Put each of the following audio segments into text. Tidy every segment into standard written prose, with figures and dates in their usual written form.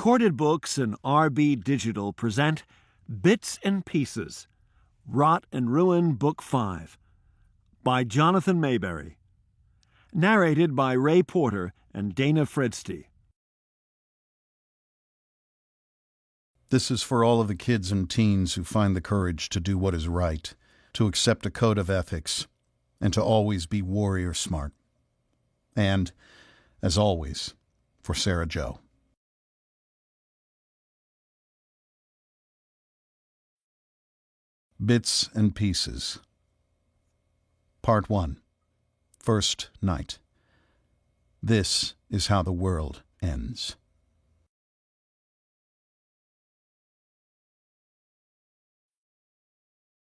Recorded Books and RB Digital present Bits and Pieces, Rot and Ruin Book 5, by Jonathan Maberry. Narrated by Ray Porter and Dana Fredsty. This is for all of the kids and teens who find the courage to do what is right, to accept a code of ethics, and to always be warrior smart. And, as always, for Sarah Jo. Bits and Pieces. Part 1. First Night. This is how the world ends.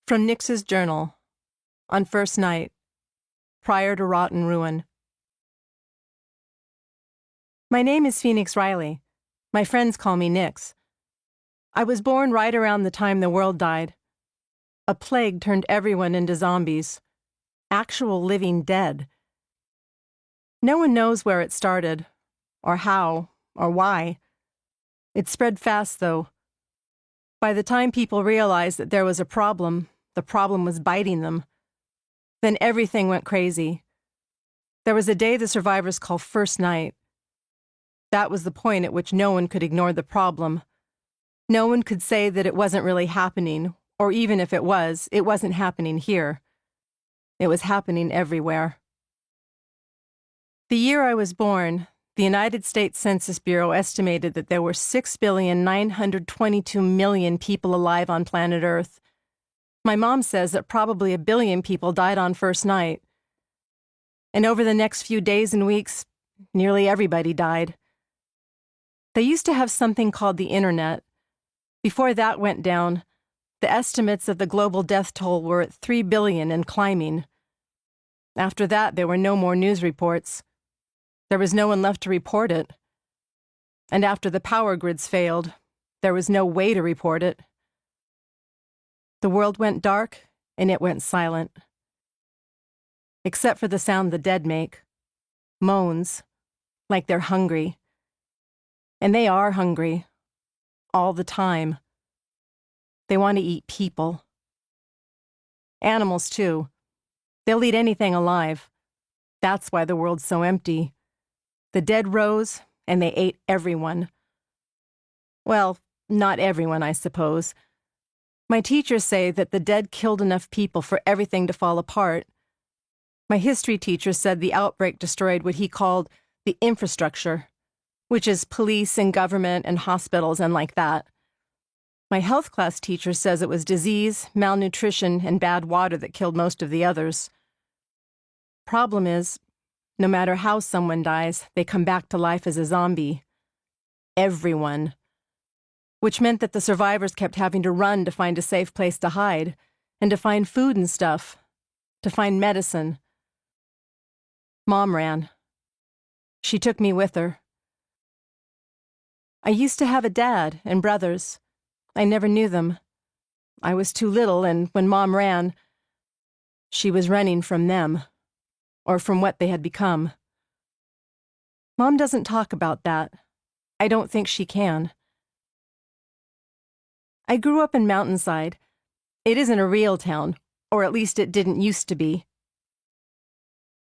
From Nix's journal, on first night, prior to Rot and Ruin. My name is Phoenix Riley. My friends call me Nix. I was born right around the time the world died. A plague turned everyone into zombies, actual living dead. No one knows where it started, or how, or why. It spread fast, though. By the time people realized that there was a problem, the problem was biting them. Then everything went crazy. There was a day the survivors call first night. That was the point at which no one could ignore the problem. No one could say that it wasn't really happening, or even if it wasn't happening here. It was happening everywhere. The year I was born, the United States Census Bureau estimated that there were 6,922,000,000 people alive on planet Earth. My mom says that probably 1 billion people died on first night. And over the next few days and weeks, nearly everybody died. They used to have something called the Internet. Before that went down, the estimates of the global death toll were at 3 billion and climbing. After that, there were no more news reports. There was no one left to report it. And after the power grids failed, there was no way to report it. The world went dark, and it went silent. Except for the sound the dead make. Moans, like they're hungry. And they are hungry. All the time. They want to eat people. Animals, too. They'll eat anything alive. That's why the world's so empty. The dead rose, and they ate everyone. Well, not everyone, I suppose. My teachers say that the dead killed enough people for everything to fall apart. My history teacher said the outbreak destroyed what he called the infrastructure, which is police and government and hospitals and like that. My health class teacher says it was disease, malnutrition, and bad water that killed most of the others. Problem is, no matter how someone dies, they come back to life as a zombie. Everyone. Which meant that the survivors kept having to run to find a safe place to hide, and to find food and stuff, to find medicine. Mom ran. She took me with her. I used to have a dad and brothers. I never knew them. I was too little, and when Mom ran, she was running from them, or from what they had become. Mom doesn't talk about that. I don't think she can. I grew up in Mountainside. It isn't a real town, or at least it didn't used to be.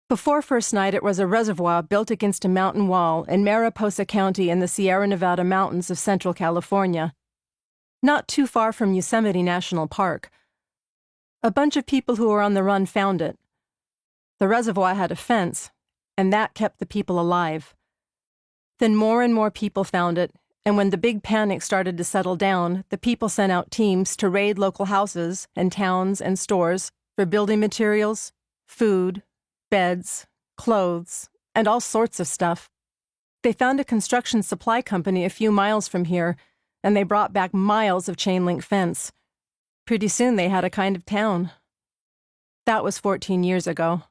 Before first night, it was a reservoir built against a mountain wall in Mariposa County in the Sierra Nevada mountains of Central California. Not too far from Yosemite National Park. A bunch of people who were on the run found it. The reservoir had a fence, and that kept the people alive. Then more and more people found it, and when the big panic started to settle down, the people sent out teams to raid local houses and towns and stores for building materials, food, beds, clothes, and all sorts of stuff. They found a construction supply company a few miles from here, and they brought back miles of chain-link fence. Pretty soon they had a kind of town. That was 14 years ago.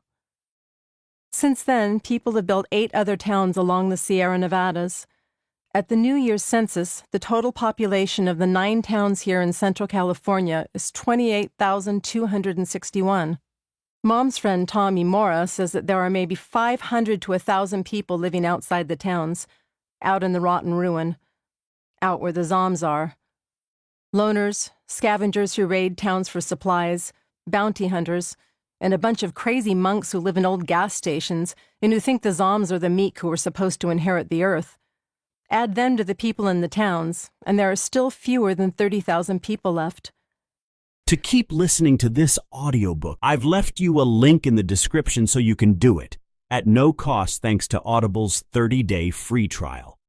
Since then, people have built 8 other towns along the Sierra Nevadas. At the New Year's census, the total population of the 9 towns here in Central California is 28,261. Mom's friend Tommy Mora says that there are maybe 500 to 1,000 people living outside the towns, out in the rot and ruin. out where the Zoms are. Loners, scavengers who raid towns for supplies, bounty hunters, and a bunch of crazy monks who live in old gas stations and who think the Zoms are the meek who are supposed to inherit the earth. Add them to the people in the towns, and there are still fewer than 30,000 people left. To keep listening to this audiobook, I've left you a link in the description so you can do it, at no cost thanks to Audible's 30-day free trial.